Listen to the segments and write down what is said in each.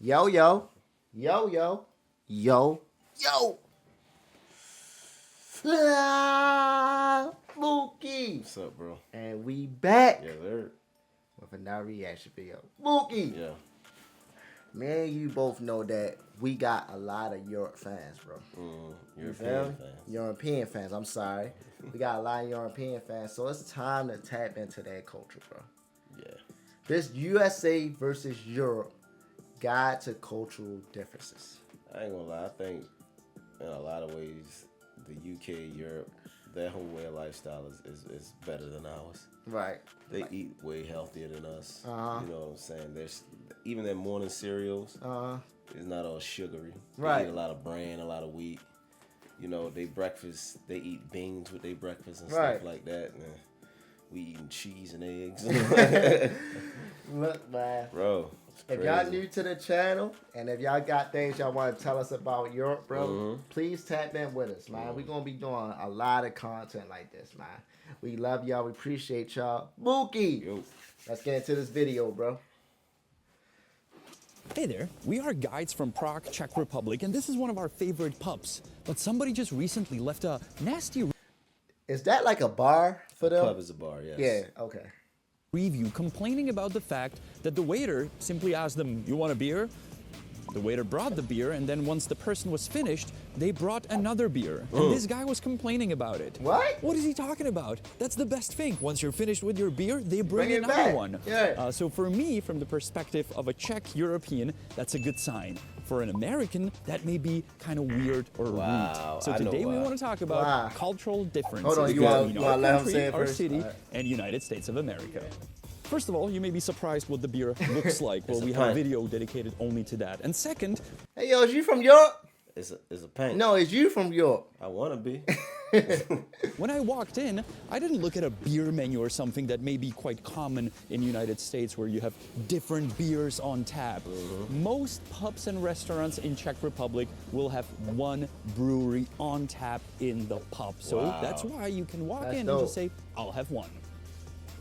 Yo, yo. Yo, yo. Yo, yo. Mookie. What's up, bro? And we back Yeah, there. with another reaction video. Mookie. Yeah. Man, you both know that we got a lot of Europe fans, bro. European fans. European fans, I'm sorry. We got a lot of European fans, so it's time to tap into that culture, bro. Yeah. This USA versus Europe guide to cultural differences. I ain't gonna lie. I think in a lot of ways, the UK, Europe, their whole way of lifestyle is better than ours. Right. They eat way healthier than us. Uh-huh. You know what I'm saying? There's even their morning cereals is not all sugary. Right. They eat a lot of bran, a lot of wheat. You know, they eat beans with their breakfast and Right. stuff like that. And we eating cheese and eggs. Look, man. Bro, If y'all new to the channel and if y'all got things y'all want to tell us about Europe, bro, please tap in with us, man. We're going to be doing a lot of content like this, man. We love y'all. We appreciate y'all. Mookie! Yo. Let's get into this video, bro. Hey there, we are guides from Prague, Czech Republic, and this is one of our favorite pubs. But somebody just recently left a nasty Is that like a bar for them? Pub is a bar, yes. Yeah, okay. review complaining about the fact that the waiter simply asked them, "You want a beer?" The waiter brought the beer, and then once the person was finished, they brought another beer. And this guy was complaining about it. What? What is he talking about? That's the best thing. Once you're finished with your beer, they bring Bring it another back. one. Yeah. So for me, from the perspective of a Czech European, that's a good sign. For an American, that may be kind of weird or Wow, rude. So I know today we why. want to talk about Why? cultural differences Hold on, you between wanna our let him country, say it our first? city, All right. and United States of America. First of all, you may be surprised what the beer looks like. Well, It's a we have a pint. video dedicated only to that. And second, Hey, yo, is you from Europe? It's a paint. No, is you from Europe? I want to be. when I walked in, I didn't look at a beer menu or something that may be quite common in the United States where you have different beers on tap. Most pubs and restaurants in Czech Republic will have one brewery on tap in the pub. So Wow. that's why you can walk That's in dope. and just say, "I'll have one."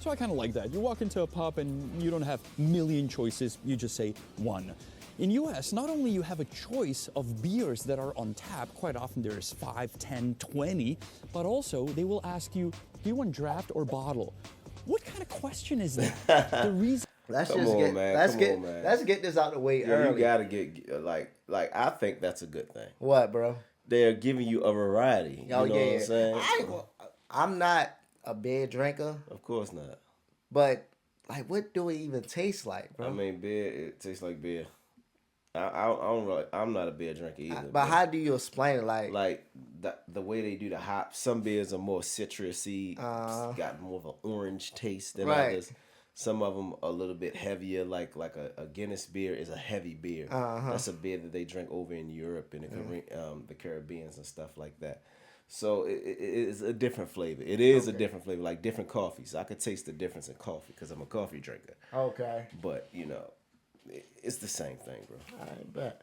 So I kind of like that. You walk into a pub and you don't have a million choices, you just say one. In US, not only you have a choice of beers that are on tap, quite often there's 5, 10, 20, but also they will ask you, do you want draft or bottle? What kind of question is that? The reason Let's Come just on, get man. let's Come get on, man. let's get this out the way Yeah, early. you gotta get like I think that's a good thing. What, bro? They're giving you a variety. Oh, you know yeah. what I'm saying? I'm not a beer drinker, Of course not. but like, what do it even taste like, bro? I mean, beer. It tastes like beer. I don't really. I'm not a beer drinker either. But how do you explain it? like the way they do the hops? Some beers are more citrusy, got more of an orange taste than Right. others. Some of them are a little bit heavier, like a Guinness beer is a heavy beer. That's a beer that they drink over in Europe and the Caribbeans and stuff like that. So it is a different flavor. It is a different flavor, like different coffees. I could taste the difference in coffee because I'm a coffee drinker. Okay, But you know, it's the same thing, bro. I bet.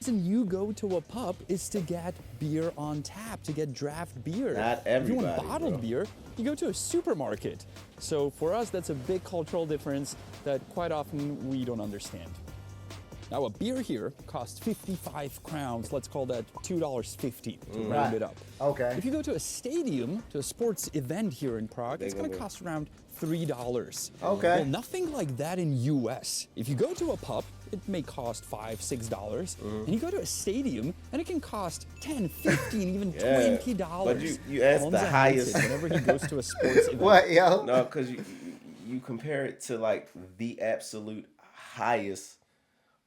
reason you go to a pub is to get beer on tap, to get draft beer. Not If you want everybody, bottled bro. beer, you go to a supermarket. So for us, that's a big cultural difference that quite often we don't understand. Now a beer here costs 55 crowns, let's call that $2.50 to round it up. Okay. If you go to a stadium, to a sports event here in Prague, it's gonna gonna be- cost around $3. Okay. Well, nothing like that in US. If you go to a pub, it may cost $5, $6. And you go to a stadium, and it can cost $10, $15, even Yeah. $20. But you asked Alonzo the hates highest- it whenever he goes to a sports event. What, yo? No, because you compare it to like the absolute highest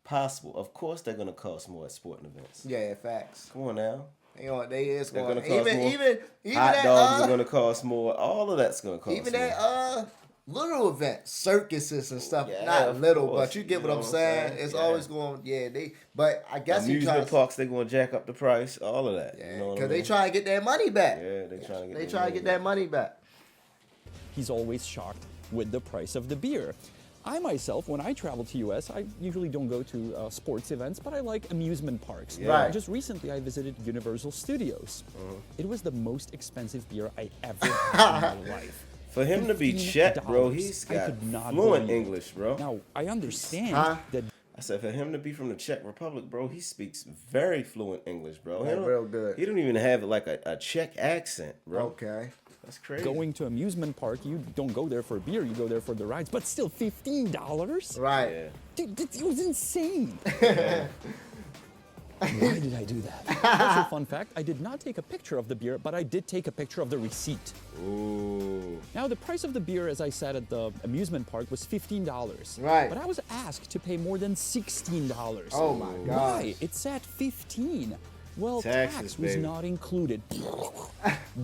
possible. Of course, they're gonna cost more at sporting events. Yeah, facts. Come on now. You know, they is They're going gonna cost more. even Hot that dogs are gonna cost more. All of that's gonna cost even more. that little events, circuses and stuff. Yeah, Not of little, course. but you get You what know I'm saying. It's Yeah. always going. Yeah, they. But I guess he Amusement tries. parks, they're gonna jack up the price. All of that. Yeah, You know what I because mean? they try to get their money back. Yeah, they trying to get. They their try to money get back. that money back. He's always shocked with the price of the beer. I myself, when I travel to US, I usually don't go to sports events, but I like amusement parks. Yeah. Right. Just recently, I visited Universal Studios. It was the most expensive beer I ever had in my life. For him to be Czech, bro, he's I got could not fluent believe it. English, bro. Now, I understand Huh? that I said, for him to be from the Czech Republic, bro, he speaks very fluent English, bro. Like, real good. He don't even have like a Czech accent, bro. Okay. That's crazy. Going to amusement park, you don't go there for beer, you go there for the rides, but still $15? Right. Yeah. Dude, it was insane. Why did I do that? Also, fun fact, I did not take a picture of the beer, but I did take a picture of the receipt. Ooh. Now, the price of the beer, as I said at the amusement park, was $15. Right. But I was asked to pay more than $16. Oh my gosh. Why? It said 15. Well, Taxes, tax was baby. not included.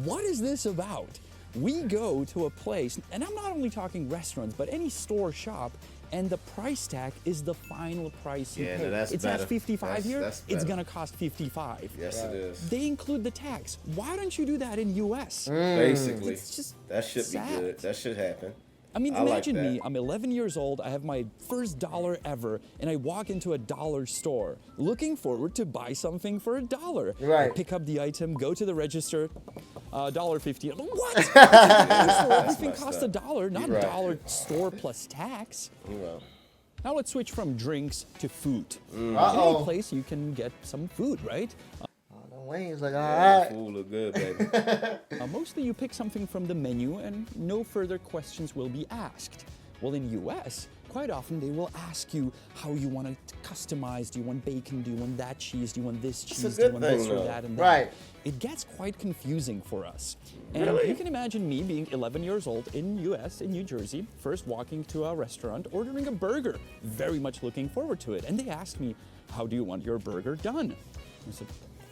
What is this about? We go to a place, and I'm not only talking restaurants, but any store, shop, and the price tag is the final price you Yeah, pay. no, that's It's better. at 55 here, That's it's better. gonna cost 55. Yes, it is. They include the tax. Why don't you do that in US? Basically, It's just that should sad. be good. That should happen. I mean, I like imagine me, that. I'm 11 years old, I have my first dollar ever, and I walk into a dollar store looking forward to buy something for $1. Right. I pick up the item, go to the register, $1.50. What? Everything messed costs up. $1, not You're right. dollar store plus tax. Well, Now let's switch from drinks to food. In Uh-oh. any place you can get some food, right? Wayne's like, all yeah, right. food look good, baby. Mostly you pick something from the menu and no further questions will be asked. Well, in US, quite often they will ask you how you want it customized. Do you want bacon? Do you want that cheese? Do you want this a cheese? Do you good want this thing, or though. that and that? Right. It gets quite confusing for us. And Really? you can imagine me being 11 years old in US, in New Jersey, first walking to a restaurant, ordering a burger, very much looking forward to it. And they asked me, how do you want your burger done? I said,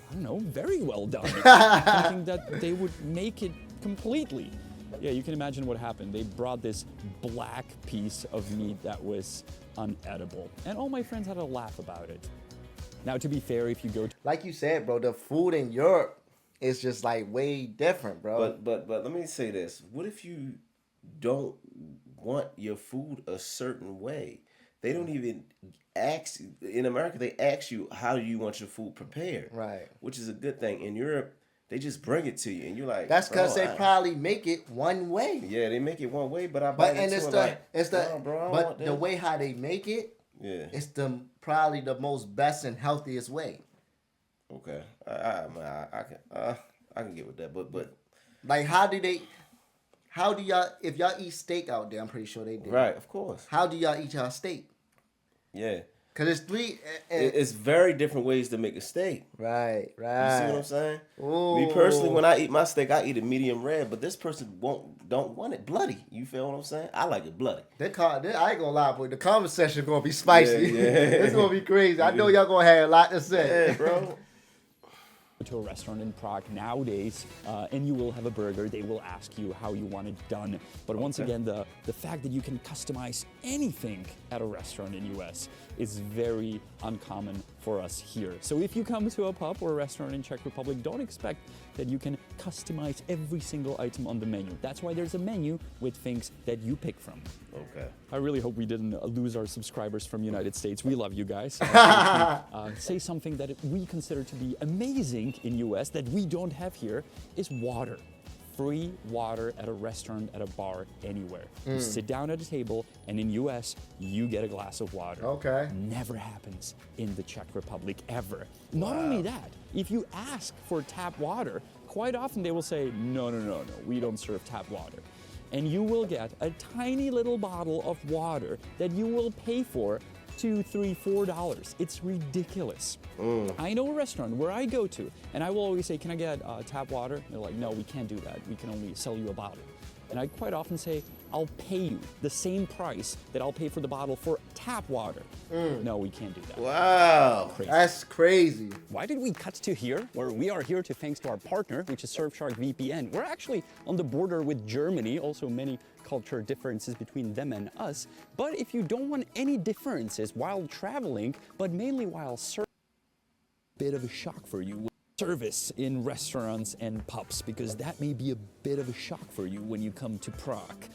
I don't know, very well done. Thinking that they would make it completely. Yeah, you can imagine what happened. They brought this black piece of meat that was unedible. And all my friends had a laugh about it. Now, to be fair, if you go to Like you said, bro, the food in Europe is just like way different, bro. But let me say this. What if you don't want your food a certain way? They don't even ask in America, they ask you how do you want your food prepared. Right. Which is a good thing. In Europe, they just bring it to you and you're like, That's because bro, they probably make it one way. yeah, they make it one way, but I buy But it and too, it's I'm the like, it's the "No, bro, I don't but want the that." way how they make it, Yeah. it's the probably the most best and healthiest way. Okay. I can get with that, but Like how do y'all if y'all eat steak out there? I'm pretty sure they do. right, of course. How do y'all eat y'all steak? Yeah. Cause it's three. It's very different ways to make a steak. Right. You see what I'm saying? Ooh. Me personally, when I eat my steak, I eat it medium rare, but this person don't want it bloody. You feel what I'm saying? I like it bloody. I ain't gonna lie, boy. The comment section gonna be spicy. Yeah, yeah. It's gonna be crazy. I know y'all gonna have a lot to say. Yeah, bro. to a restaurant in Prague nowadays, and you will have a burger, they will ask you how you want it done. But once again, the fact that you can customize anything at a restaurant in US is very uncommon for us here. So if you come to a pub or a restaurant in Czech Republic, don't expect that you can customize every single item on the menu. That's why there's a menu with things that you pick from. Okay. I really hope we didn't lose our subscribers from United States. We love you guys. Say something that we consider to be amazing in US that we don't have here is water. Free water at a restaurant, at a bar, anywhere. You sit down at a table, and in US, you get a glass of water. Okay. Never happens in the Czech Republic, ever. Not only that, if you ask for tap water, quite often they will say, no, we don't serve tap water. And you will get a tiny little bottle of water that you will pay for $2, $3, $4. It's ridiculous. I know a restaurant where I go to, and I will always say, can I get tap water? And they're like, no, we can't do that. We can only sell you a bottle. And I quite often say, I'll pay you the same price that I'll pay for the bottle for tap water. No, we can't do that. Wow. Crazy. That's crazy. Why did we cut to here, where we are here to thanks to our partner, which is Surfshark VPN. We're actually on the border with Germany, also many culture differences between them and us. But if you don't want any differences while traveling, but mainly while surfing, bit of a shock for you. Service in restaurants and pubs, because that may be a bit of a shock for you when you come to Prague.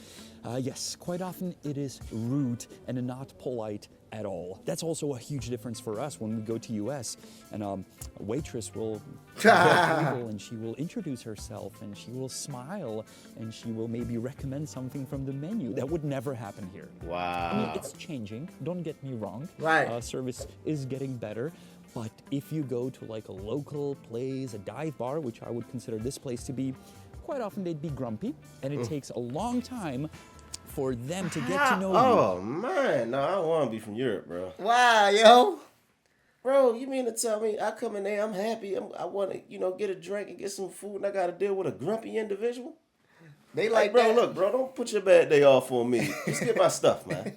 Yes, quite often it is rude and not polite at all. That's also a huge difference for us when we go to US and a waitress will come to the table and she will introduce herself and she will smile and she will maybe recommend something from the menu. That would never happen here. Wow. I mean, it's changing, don't get me wrong. Right. Service is getting better. But if you go to like a local place, a dive bar, which I would consider this place to be, quite often they'd be grumpy, and it takes a long time for them to get to know you. Oh, man. No, I don't want to be from Europe, bro. Wow, yo. Bro, you mean to tell me I come in there, I'm happy, I want to, get a drink and get some food, and I got to deal with a grumpy individual? They Like, like bro, that. look, bro, don't put your bad day off on me. Just get my stuff, man.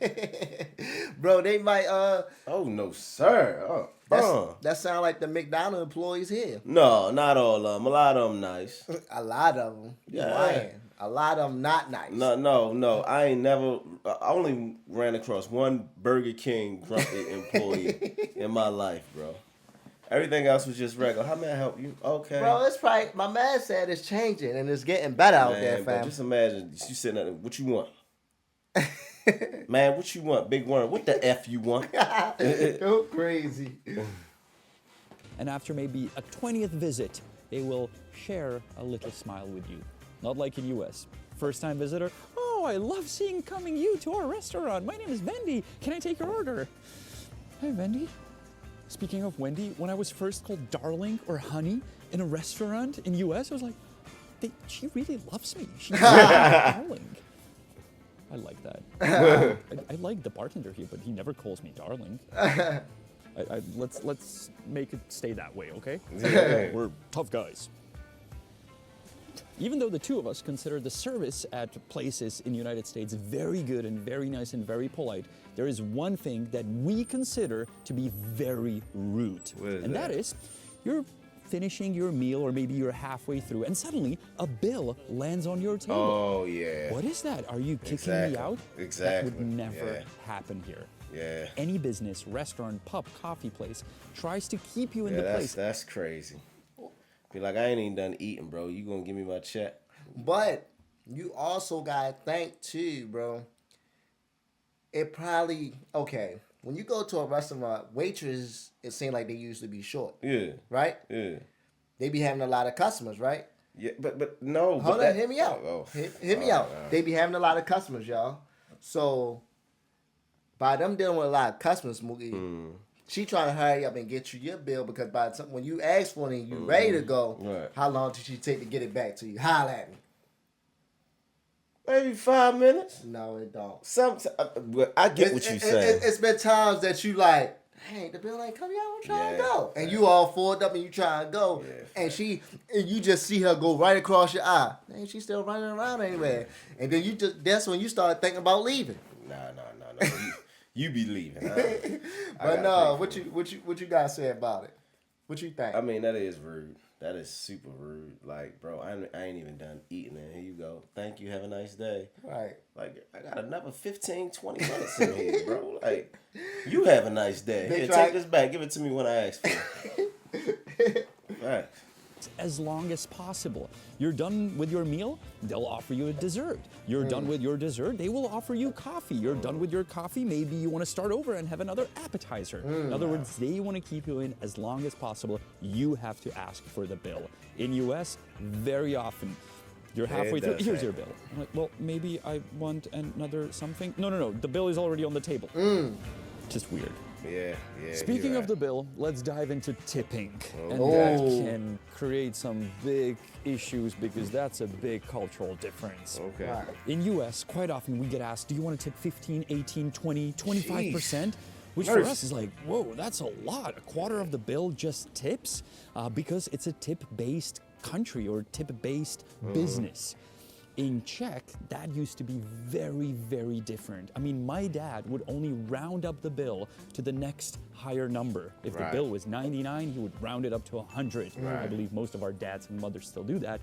Bro, they might Oh, no, sir. that sound like the McDonald's employees here. No, not all of them. A lot of them nice. A lot of them. Yeah. A lot of them not nice. No. I ain't never. I only ran across one Burger King grumpy employee in my life, bro. Everything else was just regular. How may I help you? Okay. Bro, it's probably, my man said it's changing and it's getting better out there, Man, fam. but just imagine you sitting there. What you want? Man, what you want? Big worm. What the F you want? Go crazy. And after maybe a 20th visit, they will share a little smile with you. Not like in US. First time visitor, oh, I love coming you to our restaurant. My name is Wendy. Can I take your order? Hey, Wendy. Speaking of Wendy, when I was first called darling or honey in a restaurant in US, I was like, she really loves me. She's darling. I like that. I like the bartender here, but he never calls me darling. Let's make it stay that way, okay? Yeah. We're tough guys. Even though the two of us consider the service at places in the United States very good and very nice and very polite, there is one thing that we consider to be very rude. What is and that is, you're finishing your meal or maybe you're halfway through and suddenly a bill lands on your table. Oh, yeah. What is that? Are you kicking Exactly. me out? Exactly. That would never Yeah. happen here. Yeah. Any business, restaurant, pub, coffee place tries to keep you in the Yeah, place. that's crazy. Be like, I ain't even done eating, bro. You gonna give me my check? But you also gotta think too, bro. It probably, okay, when you go to a restaurant, waitresses, it seems like they usually be short, Yeah. right? Yeah. They be having a lot of customers, right? Yeah, but no. Hold but on, hear me out. Hear me out. They be having a lot of customers, y'all. So by them dealing with a lot of customers, Mookie, she trying to hurry up and get you your bill because by the time when you ask for it and you ready to go, Right. how long did she take to get it back to you? Holla at me. Maybe 5 minutes. No, it don't. But I get what you're saying. It's been times that you like, hey, the bill ain't coming out. I'm trying to go, and you all forward up and you trying to go, and you just see her go right across your eye. Man, she's still running around anywhere, and then that's when you start thinking about leaving. Nah. You be leaving. But no, what you guys say about it? What you think? I mean, that is rude. That is super rude. Like, bro, I ain't even done eating, and here you go. Thank you. Have a nice day. Right. Like, I got another 15, 20 minutes in here, bro. Like, you have a nice day. Here, try- take this back. Give it to me when I ask for it. Right. As long as possible. You're done with your meal, they'll offer you a dessert. You're done with your dessert, they will offer you coffee. You're done with your coffee, maybe you want to start over and have another appetizer. In other words, they want to keep you in as long as possible. You have to ask for the bill. In US, very often, you're halfway through, does here's your happen. bill. I'm like, well, maybe I want another something. No, the bill is already on the table. Just weird. Yeah. Speaking you're of the bill, let's dive into tipping. And Oh. that can create some big issues because that's a big cultural difference. Okay. Right. In US, quite often we get asked, do you want to tip 15, 18, 20, 25%? Which for Mercy. us is like, whoa, that's a lot. A quarter of the bill just tips because it's a tip-based country or tip-based business. In Czech, that used to be very, very different. I mean, my dad would only round up the bill to the next higher number. If the Right. bill was 99, he would round it up to 100. I believe most of our dads and mothers still do that.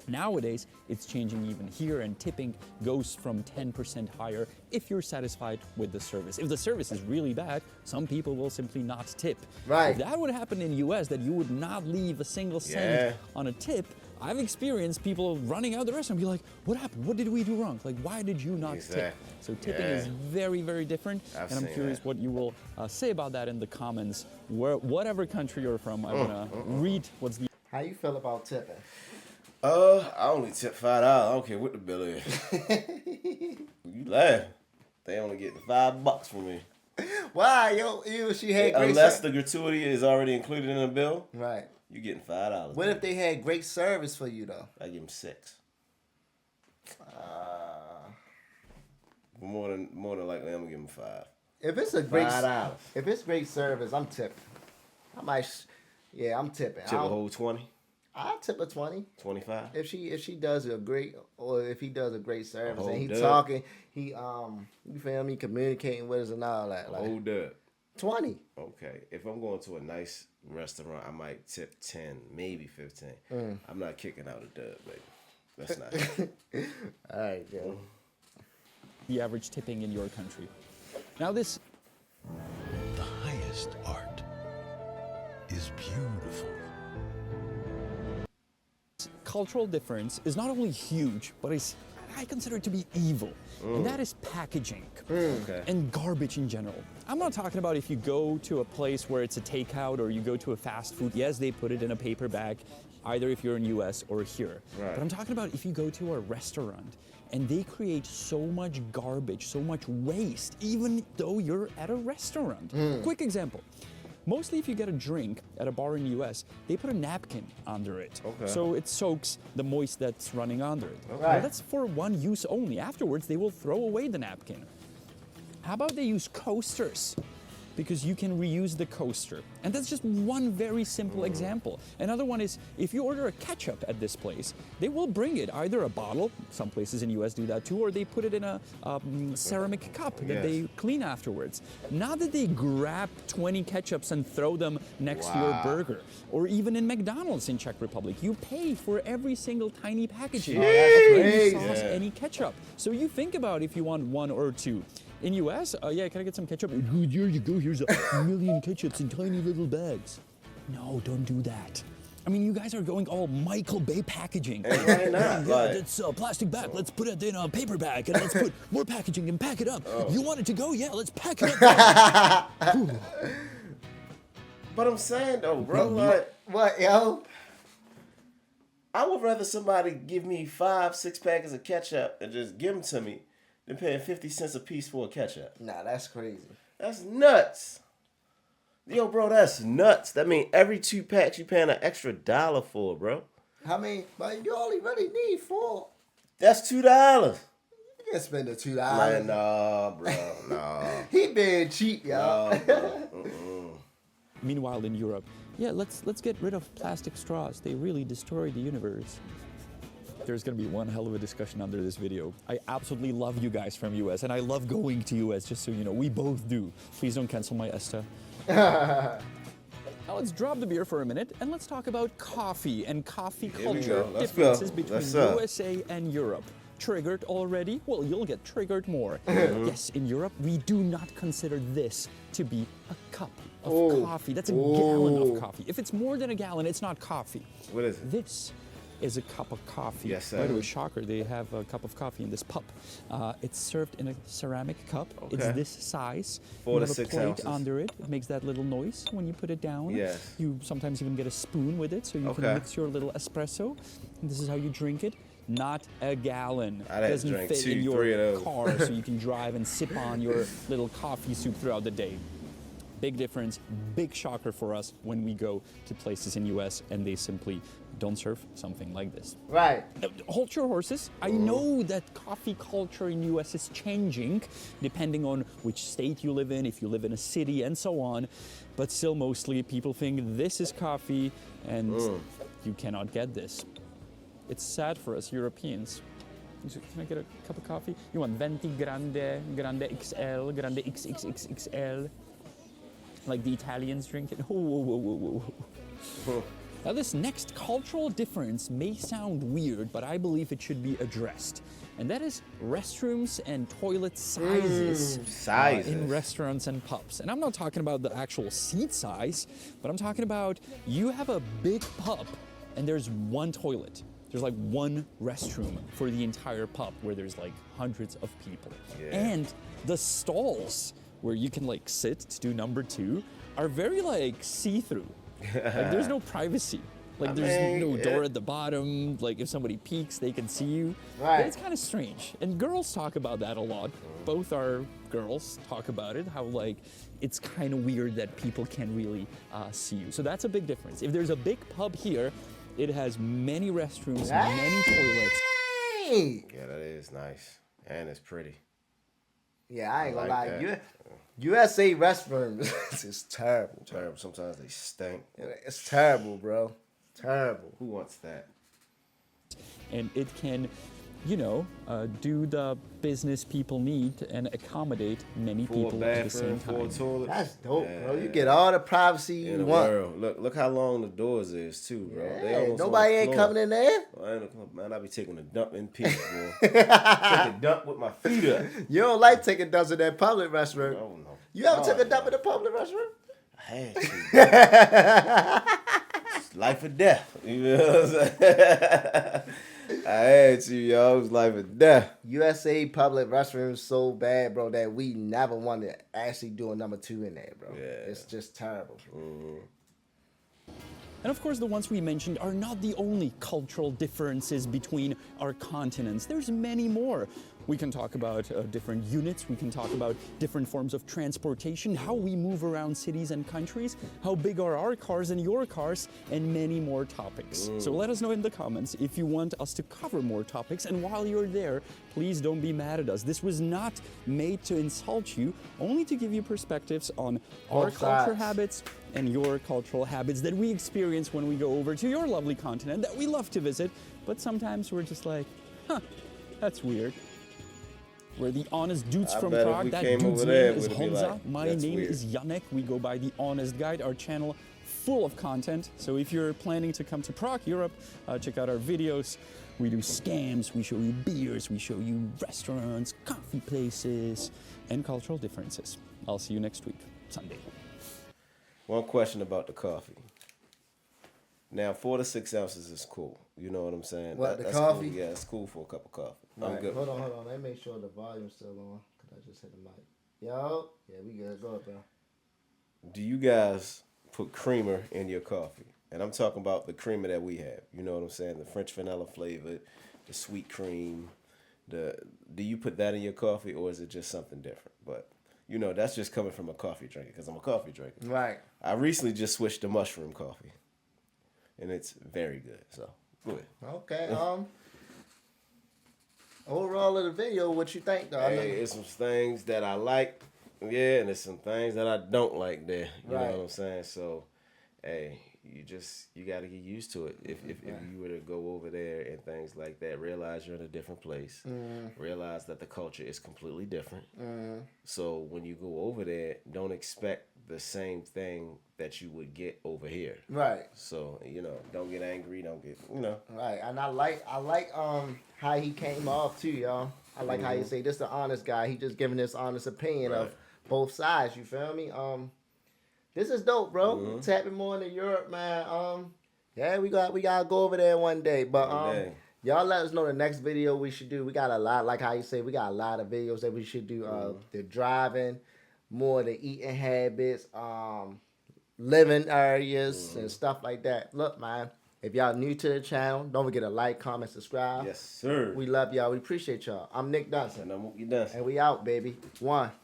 Nowadays, it's changing even here, and tipping goes from 10% higher if you're satisfied with the service. If the service is really bad, some people will simply not tip. Right. If that would happen in US, that you would not leave a single cent Yeah. on a tip, I've experienced people running out of the restaurant and be like, what happened? What did we do wrong? Like, why did you not tip? So tipping is very, very different. And I'm curious what you will say about that in the comments. Whatever country you're from, I want to read what's the... How you feel about tipping? I only tip $5. I don't care what the bill is. You laugh. They only get $5 from me. Why? Yo, she had great unless the gratuity is already included in the bill. Right. You getting $5. What if they had great service for you though? I give them 6. More than likely, I'm gonna give them 5. If it's a great $5. if it's great service, I'm tipping. I'm tipping. Tip a whole 20. I'll tip a 20. 25. If she does a great, or if he does a great service and he dub. talking, you feel me, communicating with us and all that. Like, Hold up. 20. Okay. If I'm going to a nice restaurant, I might tip 10, maybe 15. I'm not kicking out a dub, baby. That's not it. All right, yo. The average tipping in your country. Now this... The highest art is beautiful. Cultural difference is not only huge, but I consider it to be evil. And that is packaging and garbage in general. I'm not talking about if you go to a place where it's a takeout or you go to a fast food. Yes, they put it in a paper bag, either if you're in US or here. Right. But I'm talking about if you go to a restaurant and they create so much garbage, so much waste, even though you're at a restaurant. Quick example. Mostly if you get a drink at a bar in the US, they put a napkin under it. So it soaks the moist that's running under it. Now that's for one use only. Afterwards, they will throw away the napkin. How about they use coasters? Because you can reuse the coaster. And that's just one very simple example. Another one is, if you order a ketchup at this place, they will bring it, either a bottle, some places in US do that too, or they put it in a ceramic cup that they clean afterwards. Not that they grab 20 ketchups and throw them next to your burger. Or even in McDonald's in Czech Republic, you pay for every single tiny packaging. Any sauce, any ketchup. So you think about if you want 1 or 2. In US, can I get some ketchup? Here you go, here's a million ketchups in tiny little bags. No, don't do that. I mean, you guys are going all Michael Bay packaging. Why not? It's a plastic bag, let's put it in a paper bag, and let's put more packaging and pack it up. You want it to go? Yeah, let's pack it up. But I'm saying though, bro, What, yo? I would rather somebody give me 5-6 packets of ketchup and just give them to me than paying 50 cents a piece for a ketchup. Nah, that's crazy. That's nuts. Yo, bro, that's nuts. That means every 2 packs you paying an extra $1 for, bro. I mean, but you only really need 4. That's $2. You can spend the $2. Man, nah, bro, nah. He being cheap, y'all. Nah, bro. Meanwhile, in Europe, let's get rid of plastic straws. They really destroy the universe. There's gonna be one hell of a discussion under this video. I absolutely love you guys from US, and I love going to US, just so you know. We both do. Please don't cancel my ESTA. Now let's drop the beer for a minute, and let's talk about coffee and coffee culture differences between USA and Europe. Triggered already? Well, you'll get triggered more. Yes, in Europe, we do not consider this to be a cup of coffee. That's a gallon of coffee. If it's more than a gallon, it's not coffee. What is it? This is a cup of coffee. Yes, sir. By the way, shocker, they have a cup of coffee in this pup. It's served in a ceramic cup. Okay. It's this size. 4 to you have 6 a plate ounces. under it. It makes that little noise when you put it down. Yes. You sometimes even get a spoon with it, so you can mix your little espresso. And this is how you drink it. Not a gallon. I'd have to Doesn't drink fit 2, in 3 of your those. car, so you can drive and sip on your little coffee soup throughout the day. Big difference, big shocker for us when we go to places in US and they simply don't serve something like this. Right. Hold your horses. I know that coffee culture in US is changing depending on which state you live in, if you live in a city and so on, but still mostly people think this is coffee and you cannot get this. It's sad for us Europeans. Can I get a cup of coffee? You want venti grande, grande XL, grande XXXXL? Like the Italians drink it. Whoa. Now this next cultural difference may sound weird, but I believe it should be addressed. And that is restrooms and toilet sizes in restaurants and pubs. And I'm not talking about the actual seat size, but I'm talking about you have a big pub and there's one toilet. there's like one restroom for the entire pub where there's like hundreds of people. Yeah. And the stalls where you can like sit to do number 2 are very like see-through. Like there's no privacy. Like there's no door at the bottom. Like if somebody peeks, they can see you. Right. It's kind of strange. And girls talk about that a lot. Both our girls talk about it, how like it's kind of weird that people can't really see you. So that's a big difference. If there's a big pub here, it has many restrooms, many toilets. Yeah, that is nice. And it's pretty. Yeah, I ain't gonna like lie. that. USA restrooms is terrible. Terrible. Sometimes they stink. It's terrible, bro. Terrible. Who wants that? And it can, you know, do the business people need and accommodate many people at the same Full time. toilet. That's dope, bro. You get all the privacy In you the want. world. Look how long the doors is too, bro. They Yeah, almost nobody on the ain't floor. coming in there. Man, I be taking a dump in peace, boy. Take a dump with my feet up. You don't like taking dumps in that public restroom. Oh no. You ever Oh, took a dump no. in the public restroom? I had to. It's life or death. You know what I'm saying? I had to, y'all. It was life or death. USA public restrooms so bad, bro, that we never wanted to actually do a number 2 in there, bro. Yeah. It's just terrible. And of course, the ones we mentioned are not the only cultural differences between our continents. There's many more. We can talk about different units, we can talk about different forms of transportation, how we move around cities and countries, how big are our cars and your cars, and many more topics. So let us know in the comments if you want us to cover more topics, and while you're there, please don't be mad at us. This was not made to insult you, only to give you perspectives on our Both culture sides. habits and your cultural habits that we experience when we go over to your lovely continent that we love to visit, but sometimes we're just like, huh, that's weird. We're the honest dudes I from bet if Prague. we That came dude's over there, name is we'd be Honza. like, My "That's name weird." is Janek. We go by The Honest Guide, our channel full of content. So if you're planning to come to Prague, Europe, check out our videos. We do scams, we show you beers, we show you restaurants, coffee places, and cultural differences. I'll see you next week, Sunday. One question about the coffee. Now, 4 to 6 ounces is cool. You know what I'm saying? What, the that's coffee? Cool. Yeah, it's cool for a cup of coffee. Right, I'm good. hold on. Let me make sure the volume's still on, because I just hit the mic. Yo, yeah, we good. Go ahead, bro. Do you guys put creamer in your coffee? And I'm talking about the creamer that we have. You know what I'm saying? The French vanilla flavored, the sweet cream. Do you put that in your coffee, or is it just something different? But, you know, that's just coming from a coffee drinker, because I'm a coffee drinker. Right. I recently just switched to mushroom coffee, and it's very good. So, go ahead. Okay, overall of the video, what you think, though? I know- Hey, it's some things that I like, yeah, and there's some things that I don't like there. You Right. know what I'm saying? So, hey, you got to get used to it. If you were to go over there and things like that, realize you're in a different place. Realize that the culture is completely different. So when you go over there, don't expect the same thing that you would get over here. Right. So, you know, don't get angry. Don't get, you know. Right, and I like how he came off too, y'all. I like how you say this the honest guy. He just giving this honest opinion of Right. both sides. You feel me? This is dope, bro. Tapping more into Europe, man. Yeah, we gotta go over there one day. But One day. y'all let us know the next video we should do. We got a lot, like how you say, we got a lot of videos that we should do. The driving, more the eating habits, living areas and stuff like that. Look, man, if y'all new to the channel, don't forget to like, comment, subscribe. Yes, sir. We love y'all. We appreciate y'all. I'm Nick Dunson. And I'm Mookie Dunson. And we out, baby. One.